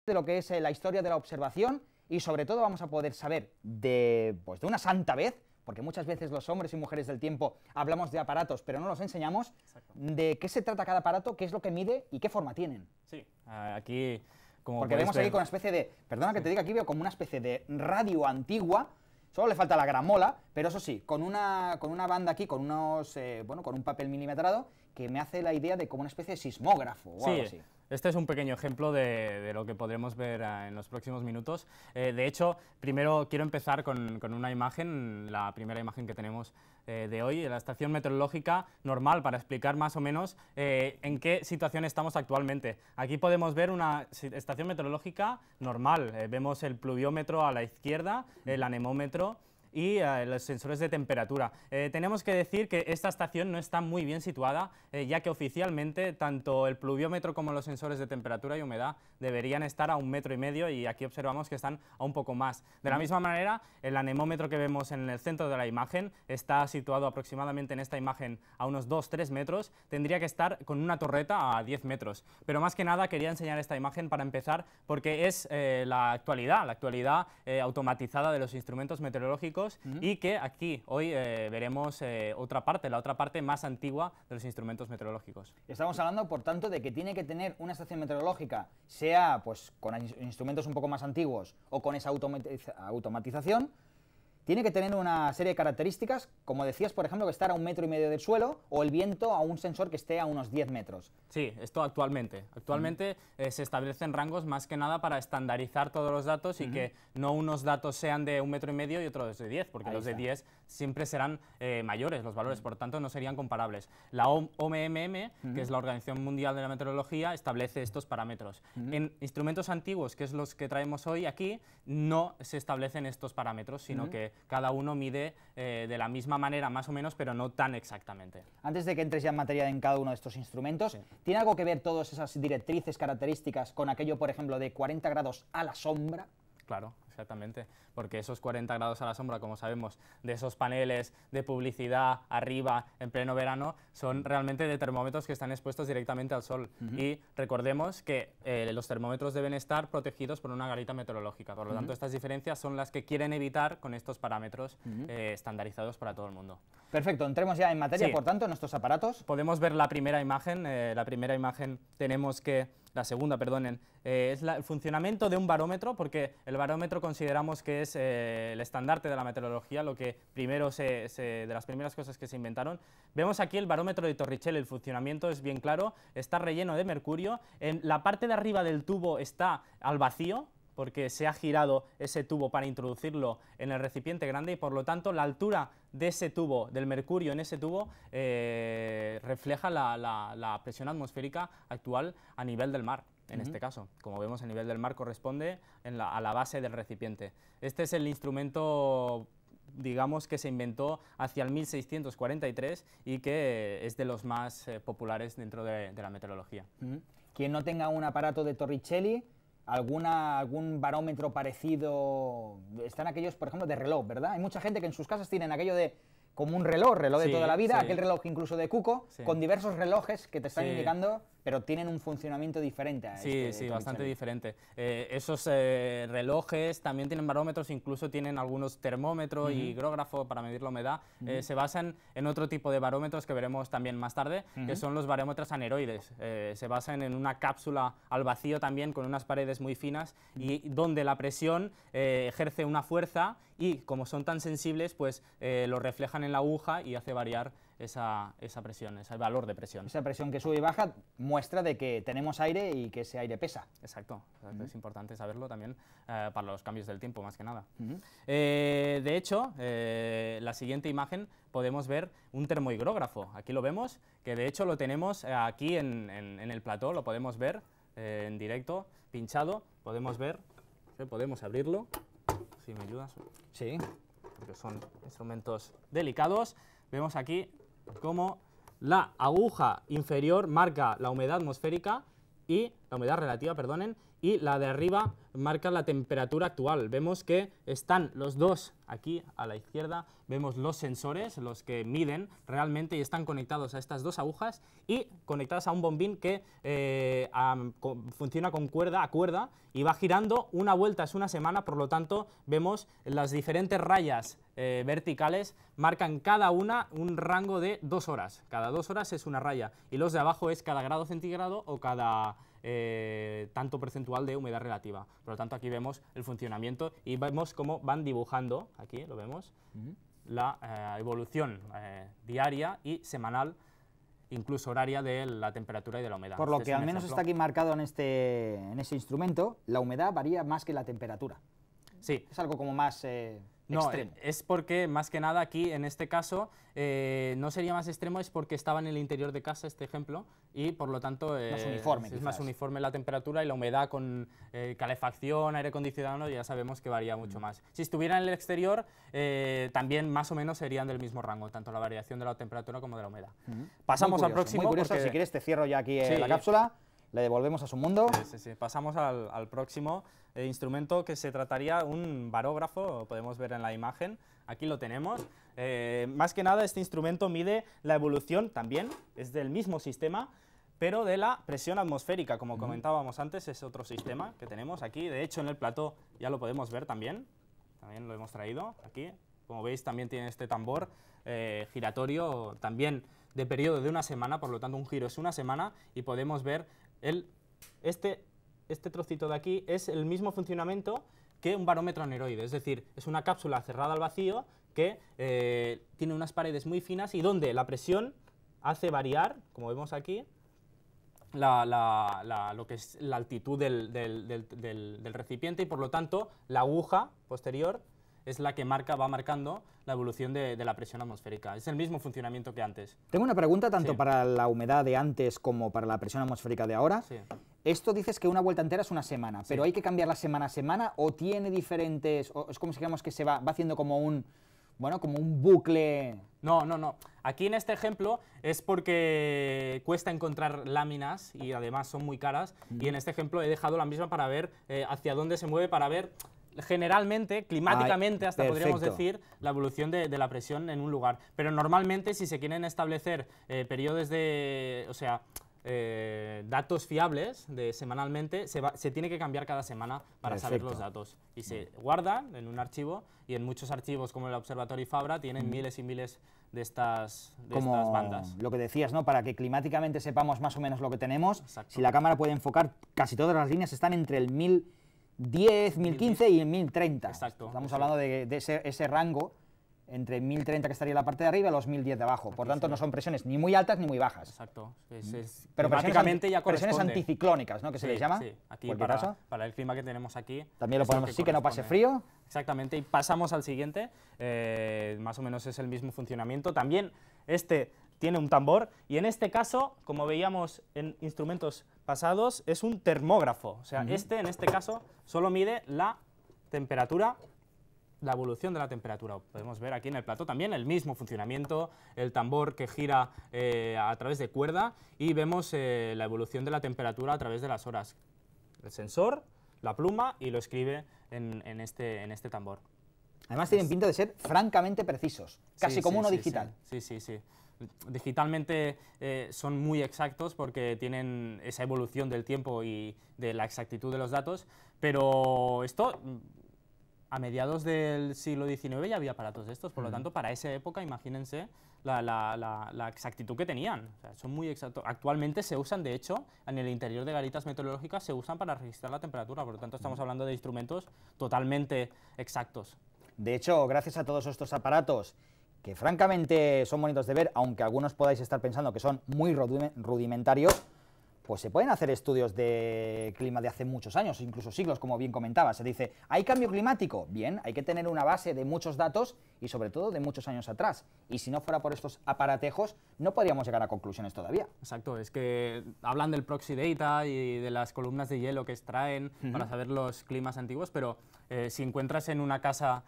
de lo que es la historia de la observación y sobre todo vamos a poder saber de una santa vez, porque muchas veces los hombres y mujeres del tiempo hablamos de aparatos pero no los enseñamos, de qué se trata cada aparato, qué es lo que mide y qué forma tienen. Sí, aquí como porque vemos aquí con una especie de, perdona que te diga, aquí veo como una especie de radio antigua. Solo le falta la gramola, pero eso sí, con una banda aquí, con unos, con un papel milimetrado, que me hace la idea de como una especie de sismógrafo o algo así. Este es un pequeño ejemplo de lo que podremos ver en los próximos minutos. De hecho, primero quiero empezar con una imagen, la primera imagen que tenemos de hoy, la estación meteorológica normal, para explicar más o menos en qué situación estamos actualmente. Aquí podemos ver una estación meteorológica normal. Vemos el pluviómetro a la izquierda, el anemómetro y los sensores de temperatura. Tenemos que decir que esta estación no está muy bien situada, ya que oficialmente tanto el pluviómetro como los sensores de temperatura y humedad deberían estar a 1,5 metros y aquí observamos que están a un poco más. De la misma manera, el anemómetro que vemos en el centro de la imagen está situado aproximadamente en esta imagen a unos 2-3 metros, tendría que estar con una torreta a 10 metros. Pero más que nada quería enseñar esta imagen para empezar porque es la actualidad automatizada de los instrumentos meteorológicos. Y que aquí hoy veremos la otra parte más antigua de los instrumentos meteorológicos. Estamos hablando, por tanto, de que tiene que tener una estación meteorológica, sea pues con instrumentos un poco más antiguos o con esa automatización, tiene que tener una serie de características, como decías, por ejemplo, que estar a 1,5 metros del suelo o el viento a un sensor que esté a unos 10 metros. Sí, esto actualmente. Actualmente se establecen rangos más que nada para estandarizar todos los datos y que no unos datos sean de 1,5 metros y otros de 10, porque los de 10 siempre serán mayores los valores, por tanto no serían comparables. La OMM, que es la Organización Mundial de la Meteorología, establece estos parámetros. En instrumentos antiguos, que es los que traemos hoy aquí, no se establecen estos parámetros, sino que cada uno mide de la misma manera más o menos, pero no tan exactamente. Antes de que entres ya en materia en cada uno de estos instrumentos, ¿tiene algo que ver todas esas directrices, características con aquello, por ejemplo, de 40 grados a la sombra? Claro, exactamente, porque esos 40 grados a la sombra, como sabemos, de esos paneles de publicidad arriba en pleno verano, son realmente de termómetros que están expuestos directamente al sol. Y recordemos que los termómetros deben estar protegidos por una garita meteorológica, por lo tanto estas diferencias son las que quieren evitar con estos parámetros estandarizados para todo el mundo. Perfecto, entremos ya en materia, por tanto, en nuestros aparatos. Podemos ver la primera imagen, tenemos que... La segunda, perdonen, es el funcionamiento de un barómetro, porque el barómetro consideramos que es el estandarte de la meteorología, lo que primero de las primeras cosas que se inventaron. Vemos aquí el barómetro de Torricelli, el funcionamiento es bien claro, está relleno de mercurio, en la parte de arriba del tubo está al vacío, porque se ha girado ese tubo para introducirlo en el recipiente grande y por lo tanto la altura de ese tubo, del mercurio en ese tubo, refleja la presión atmosférica actual a nivel del mar. En este caso, como vemos, el nivel del mar corresponde a la base del recipiente. Este es el instrumento, digamos, que se inventó hacia el 1643 y que es de los más populares dentro de la meteorología. Quien no tenga un aparato de Torricelli, algún barómetro parecido, están aquellos, por ejemplo, de reloj, ¿verdad? Hay mucha gente que en sus casas tienen aquello de como un reloj de toda la vida, aquel reloj incluso de cuco, con diversos relojes que te están indicando, pero tienen un funcionamiento diferente a Sí, bastante diferente. Esos relojes también tienen barómetros, incluso tienen algunos termómetros y higrógrafo para medir la humedad. Se basan en otro tipo de barómetros que veremos también más tarde, que son los barómetros aneroides. Se basan en una cápsula al vacío también, con unas paredes muy finas, y donde la presión ejerce una fuerza y, como son tan sensibles, pues lo reflejan en la aguja y hace variar esa presión, ese valor de presión. Esa presión que sube y baja muestra de que tenemos aire y que ese aire pesa. Exacto, es importante saberlo también para los cambios del tiempo, más que nada. De hecho, la siguiente imagen podemos ver un termohigrógrafo. Aquí lo vemos, que de hecho lo tenemos aquí en el plató, lo podemos ver en directo, pinchado, podemos ver, podemos abrirlo, si me ayudas. Sí. Porque son instrumentos delicados. Vemos aquí cómo la aguja inferior marca la humedad atmosférica y la humedad relativa, perdonen, y la de arriba marca la temperatura actual. Vemos que están los dos aquí a la izquierda, vemos los sensores, los que miden realmente y están conectados a estas dos agujas y conectadas a un bombín que funciona con cuerda a cuerda y va girando una vuelta, es una semana, por lo tanto vemos las diferentes rayas verticales marcan cada una un rango de 2 horas. Cada 2 horas es una raya y los de abajo es cada grado centígrado o cada tanto porcentual de humedad relativa. Por lo tanto, aquí vemos el funcionamiento y vemos cómo van dibujando, aquí lo vemos, la evolución diaria y semanal, incluso horaria, de la temperatura y de la humedad. Por lo que al menos está aquí marcado en ese instrumento, la humedad varía más que la temperatura. Sí. Es algo como más no, extremo. Es porque, más que nada, aquí, en este caso, no sería más extremo, es porque estaba en el interior de casa, este ejemplo, y por lo tanto más uniforme, es más uniforme la temperatura y la humedad con calefacción, aire acondicionado, ya sabemos que varía mucho más. Si estuviera en el exterior, también más o menos serían del mismo rango, tanto la variación de la temperatura como de la humedad. Pasamos al próximo. Muy curioso, si quieres te cierro ya aquí la cápsula. Le devolvemos a su mundo. Sí. Pasamos al próximo instrumento, que se trataría un barógrafo, podemos ver en la imagen, aquí lo tenemos. Más que nada este instrumento mide la evolución también, es del mismo sistema, pero de la presión atmosférica, como comentábamos antes, es otro sistema que tenemos aquí. De hecho, en el plató ya lo podemos ver también lo hemos traído aquí. Como veis, también tiene este tambor giratorio, también de periodo de una semana, por lo tanto un giro es una semana, y podemos ver este trocito de aquí es el mismo funcionamiento que un barómetro aneroide, es decir, es una cápsula cerrada al vacío que tiene unas paredes muy finas y donde la presión hace variar, como vemos aquí, lo que es la altitud del recipiente, y por lo tanto la aguja posterior es la que va marcando la evolución de la presión atmosférica. Es el mismo funcionamiento que antes. Tengo una pregunta tanto para la humedad de antes como para la presión atmosférica de ahora. Sí. Esto dices que una vuelta entera es una semana, pero ¿hay que cambiarla semana a semana o tiene diferentes, o es como si digamos que se va haciendo como un bucle? No. Aquí en este ejemplo es porque cuesta encontrar láminas y además son muy caras, y en este ejemplo he dejado la misma para ver hacia dónde se mueve, para ver generalmente, climáticamente, podríamos decir, la evolución de la presión en un lugar. Pero normalmente, si se quieren establecer periodos datos fiables semanalmente, se tiene que cambiar cada semana para saber los datos. Y se guardan en un archivo, y en muchos archivos como el Observatorio Fabra tienen miles y miles de estas bandas. Lo que decías, ¿no? Para que climáticamente sepamos más o menos lo que tenemos. Exacto. Si la cámara puede enfocar, casi todas las líneas están entre el 1010, 1015 y el 1030. Exacto. Estamos hablando de ese rango entre 1030, que estaría en la parte de arriba, y los 1010 de abajo. Por tanto, no son presiones ni muy altas ni muy bajas. Exacto. Pero climáticamente ya corresponde. Presiones anticiclónicas, ¿no? Que se les llama. Sí, aquí para el clima que tenemos aquí. También lo podemos decir, que no pase frío. Exactamente, y pasamos al siguiente. Más o menos es el mismo funcionamiento. También este tiene un tambor, y en este caso, como veíamos en instrumentos pasados, es un termógrafo. O sea, en este caso solo mide la temperatura, la evolución de la temperatura. Podemos ver aquí en el plató también el mismo funcionamiento, el tambor que gira a través de cuerda, y vemos la evolución de la temperatura a través de las horas. El sensor, la pluma, y lo escribe en este tambor. Además tienen pinta de ser francamente precisos, casi como uno digital. Sí. Digitalmente son muy exactos porque tienen esa evolución del tiempo y de la exactitud de los datos, pero esto, a mediados del siglo XIX ya había aparatos de estos, por lo tanto, para esa época, imagínense la exactitud que tenían. O sea, son muy exactos. Actualmente se usan, de hecho, en el interior de garitas meteorológicas se usan para registrar la temperatura, por lo tanto estamos hablando de instrumentos totalmente exactos. De hecho, gracias a todos estos aparatos, que francamente son bonitos de ver, aunque algunos podáis estar pensando que son muy rudimentarios, pues se pueden hacer estudios de clima de hace muchos años, incluso siglos, como bien comentaba. Se dice, ¿hay cambio climático? Bien, hay que tener una base de muchos datos y sobre todo de muchos años atrás. Y si no fuera por estos aparatejos, no podríamos llegar a conclusiones todavía. Exacto, es que hablan del proxy data y de las columnas de hielo que extraen para saber los climas antiguos, pero si encuentras en una casa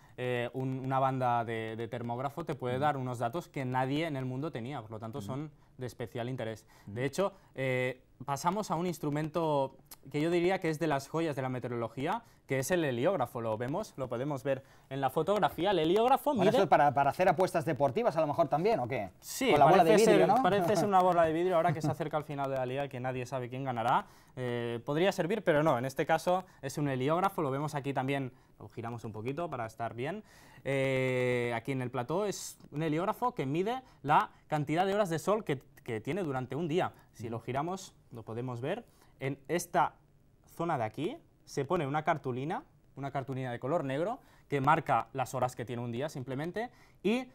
una banda de termógrafo, te puede dar unos datos que nadie en el mundo tenía, por lo tanto son de especial interés. De hecho, pasamos a un instrumento que yo diría que es de las joyas de la meteorología, que es el heliógrafo. Lo vemos, lo podemos ver en la fotografía. El heliógrafo mide... Bueno, ¿eso es para hacer apuestas deportivas a lo mejor también, o qué? Sí, con la bola de vidrio, ¿no? Parece ser una bola de vidrio ahora que se acerca al final de la liga y que nadie sabe quién ganará. Podría servir, pero no, en este caso es un heliógrafo, lo vemos aquí también, lo giramos un poquito para estar bien. Aquí en el plató es un heliógrafo que mide la cantidad de horas de sol que tiene durante un día. Si lo giramos, lo podemos ver. En esta zona de aquí se pone una cartulina de color negro que marca las horas que tiene un día simplemente, y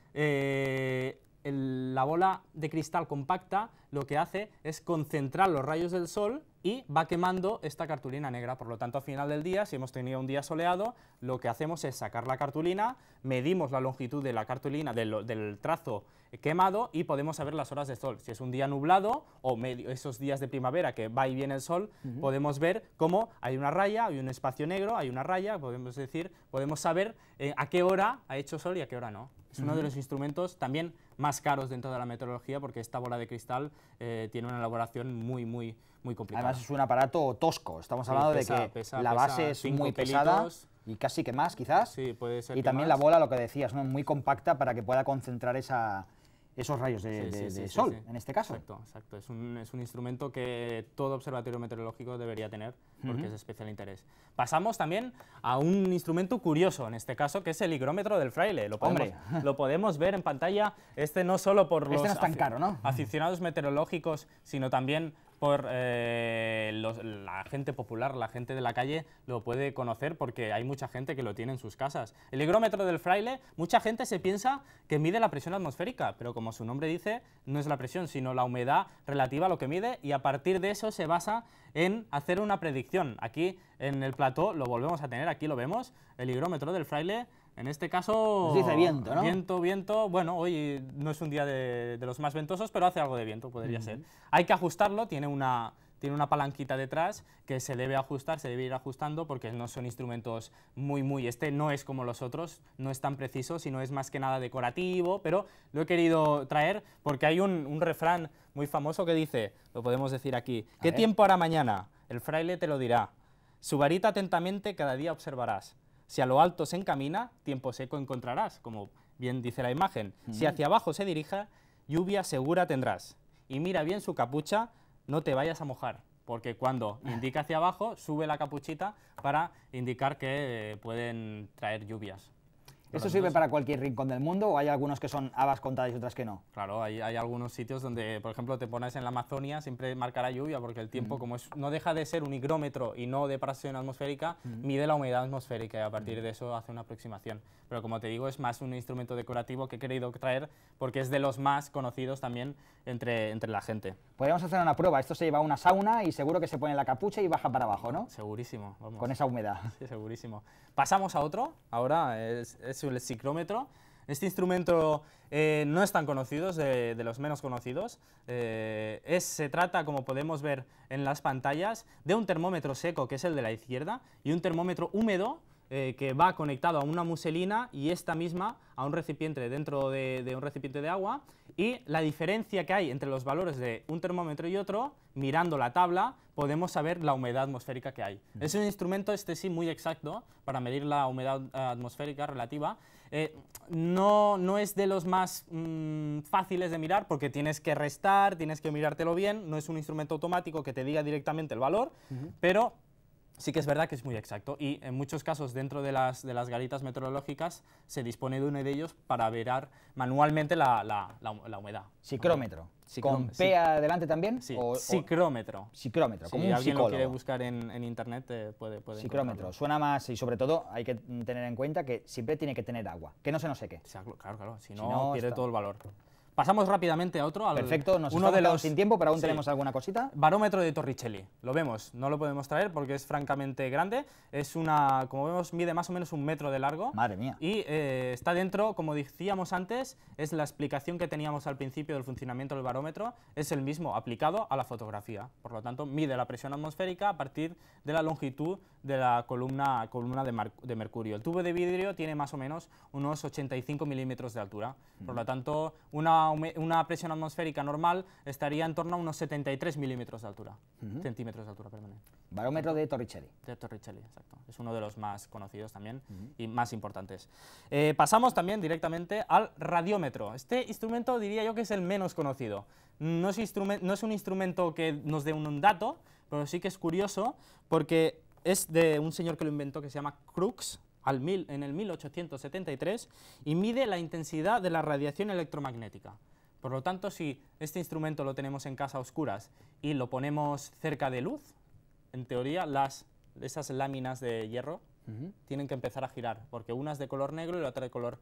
la bola de cristal compacta lo que hace es concentrar los rayos del sol y va quemando esta cartulina negra. Por lo tanto, al final del día, si hemos tenido un día soleado, lo que hacemos es sacar la cartulina, medimos la longitud de la cartulina, del trazo quemado, y podemos saber las horas de sol. Si es un día nublado o esos días de primavera que va y viene el sol, podemos ver cómo hay una raya, hay un espacio negro, hay una raya, podemos saber a qué hora ha hecho sol y a qué hora no. Es uno de los instrumentos también más caros dentro de la meteorología, porque esta bola de cristal tiene una elaboración muy complicada. Además es un aparato tosco, estamos hablando de que la base es muy pesada y casi que más quizás, sí, puede ser, y también la bola, lo que decías, ¿no? Muy compacta para que pueda concentrar esos rayos de sol, en este caso. Exacto. Es un instrumento que todo observatorio meteorológico debería tener, porque es de especial interés. Pasamos también a un instrumento curioso, en este caso, que es el higrómetro del Fraile. Lo podemos ver en pantalla, no solo por los no es tan caro, ¿no? aficionados meteorológicos, sino también por la gente popular, la gente de la calle lo puede conocer, porque hay mucha gente que lo tiene en sus casas. El higrómetro del Fraile, mucha gente se piensa que mide la presión atmosférica, pero como su nombre dice, no es la presión, sino la humedad relativa a lo que mide, y a partir de eso se basa en hacer una predicción. Aquí en el plató lo volvemos a tener, aquí lo vemos, el higrómetro del Fraile. En este caso... Nos dice viento, ¿no? Viento. Bueno, hoy no es un día de los más ventosos, pero hace algo de viento, podría ser. Hay que ajustarlo, tiene una palanquita detrás que se debe ajustar, se debe ir ajustando, porque no son instrumentos Este no es como los otros, no es tan preciso, sino es más que nada decorativo, pero lo he querido traer porque hay un refrán muy famoso que dice, lo podemos decir aquí: ¿qué tiempo hará mañana? El fraile te lo dirá. Su varita atentamente cada día observarás. Si a lo alto se encamina, tiempo seco encontrarás, como bien dice la imagen. Si hacia abajo se dirija, lluvia segura tendrás. Y mira bien su capucha, no te vayas a mojar, porque cuando indica hacia abajo, sube la capuchita para indicar que pueden traer lluvias. ¿Esto sirve para cualquier rincón del mundo o hay algunos que son habas contadas y otras que no? Claro, hay algunos sitios donde, por ejemplo, te pones en la Amazonia, siempre marcará lluvia, porque el tiempo, como no deja de ser un higrómetro y no de presión atmosférica, mide la humedad atmosférica y a partir de eso hace una aproximación. Pero como te digo, es más un instrumento decorativo que he querido traer porque es de los más conocidos también entre la gente. Podríamos hacer una prueba. Esto se lleva a una sauna y seguro que se pone la capucha y baja para abajo, ¿no? Segurísimo, vamos. Con esa humedad. Sí, segurísimo. Pasamos a otro, ahora es el psicrómetro. Este instrumento no es tan conocido, es de los menos conocidos. Se trata, como podemos ver en las pantallas, de un termómetro seco, que es el de la izquierda, y un termómetro húmedo, que va conectado a una muselina y esta misma a un recipiente dentro de un recipiente de agua, y la diferencia que hay entre los valores de un termómetro y otro, mirando la tabla, podemos saber la humedad atmosférica que hay. Es un instrumento, sí, muy exacto para medir la humedad atmosférica relativa. No es de los más fáciles de mirar, porque tienes que restar, tienes que mirártelo bien, no es un instrumento automático que te diga directamente el valor, pero sí que es verdad que es muy exacto, y en muchos casos dentro de las garitas meteorológicas se dispone de uno de ellos para ver manualmente la humedad. Psicrómetro. ¿Con P adelante también? Sí, psicrómetro. Psicrómetro, como un psicólogo. Si alguien lo quiere buscar en internet puede psicrómetro, encontrarlo. Suena más, y sobre todo hay que tener en cuenta que siempre tiene que tener agua, que no se nos seque. Claro, si no pierde todo el valor. Pasamos rápidamente a otro. Perfecto, nos estamos sin tiempo, pero aún tenemos alguna cosita. Barómetro de Torricelli, lo vemos, no lo podemos traer porque es francamente grande, como vemos, mide más o menos 1 metro de largo. Madre mía. Y está dentro, como decíamos antes, es la explicación que teníamos al principio del funcionamiento del barómetro, es el mismo aplicado a la fotografía. Por lo tanto, mide la presión atmosférica a partir de la longitud de la columna de mercurio. El tubo de vidrio tiene más o menos unos 85 milímetros de altura. Por lo tanto, una presión atmosférica normal estaría en torno a unos 73 milímetros de altura. Centímetros de altura, perdón. Barómetro de Torricelli. De Torricelli, exacto. Es uno de los más conocidos también y más importantes. Pasamos también directamente al radiómetro. Este instrumento diría yo que es el menos conocido. No es un instrumento que nos dé un dato, pero sí que es curioso porque es de un señor que lo inventó que se llama Crookes en el 1873 y mide la intensidad de la radiación electromagnética. Por lo tanto, si este instrumento lo tenemos en casa a oscuras y lo ponemos cerca de luz, en teoría esas láminas de hierro tienen que empezar a girar, porque una es de color negro y la otra de color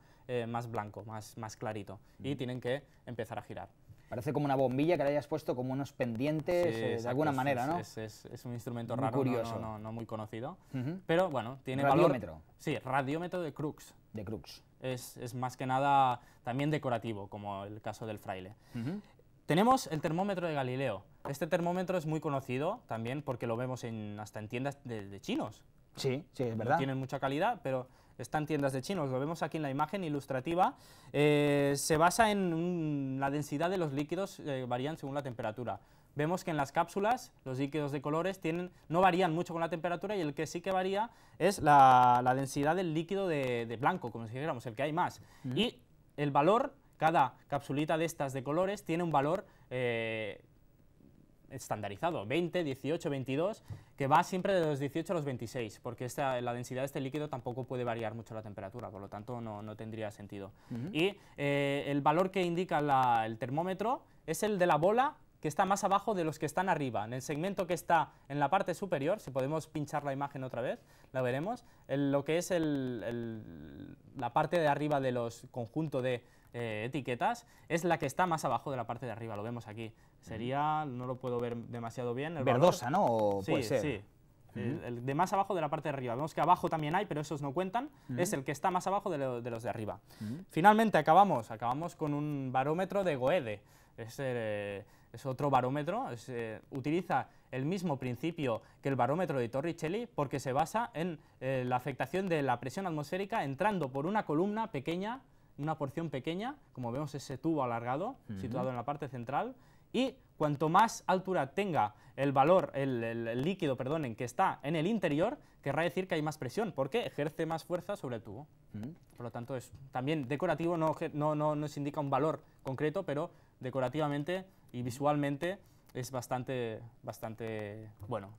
más blanco, más clarito, y tienen que empezar a girar. Parece como una bombilla que le hayas puesto como unos pendientes, de alguna manera, ¿no? Es un instrumento muy raro, curioso. no muy conocido, pero bueno, tiene radiómetro. valor. Sí, radiómetro de Crookes. De Crookes. Es más que nada también decorativo, como el caso del fraile. Tenemos el termómetro de Galileo. Este termómetro es muy conocido también porque lo vemos hasta en tiendas de chinos. Sí, es verdad. No tienen mucha calidad, pero están en tiendas de chinos. Lo vemos aquí en la imagen ilustrativa. Se basa en la densidad de los líquidos, varían según la temperatura. Vemos que en las cápsulas los líquidos de colores no varían mucho con la temperatura y el que sí que varía es la densidad del líquido de blanco, como si dijéramos, el que hay más. Y el valor, cada capsulita de estas de colores tiene un valor estandarizado, 20, 18, 22, que va siempre de los 18 a los 26, porque la densidad de este líquido tampoco puede variar mucho la temperatura, por lo tanto no tendría sentido. Y el valor que indica el termómetro es el de la bola que está más abajo de los que están arriba. En el segmento que está en la parte superior, si podemos pinchar la imagen otra vez, la veremos, lo que es la parte de arriba de los conjuntos de etiquetas, es la que está más abajo de la parte de arriba, lo vemos aquí. Sería, no lo puedo ver demasiado bien. El verdosa, valor. ¿no? O puede ser. Sí. El de más abajo de la parte de arriba. Vemos que abajo también hay, pero esos no cuentan. Es el que está más abajo de los de arriba. Finalmente acabamos con un barómetro de Goede. Es otro barómetro. Utiliza el mismo principio que el barómetro de Torricelli porque se basa en la afectación de la presión atmosférica entrando por una columna pequeña, una porción pequeña, como vemos ese tubo alargado situado en la parte central. Y cuanto más altura tenga el líquido, en que está en el interior, querrá decir que hay más presión, porque ejerce más fuerza sobre el tubo. Por lo tanto, es también decorativo, no nos indica un valor concreto, pero decorativamente y visualmente es bastante bueno.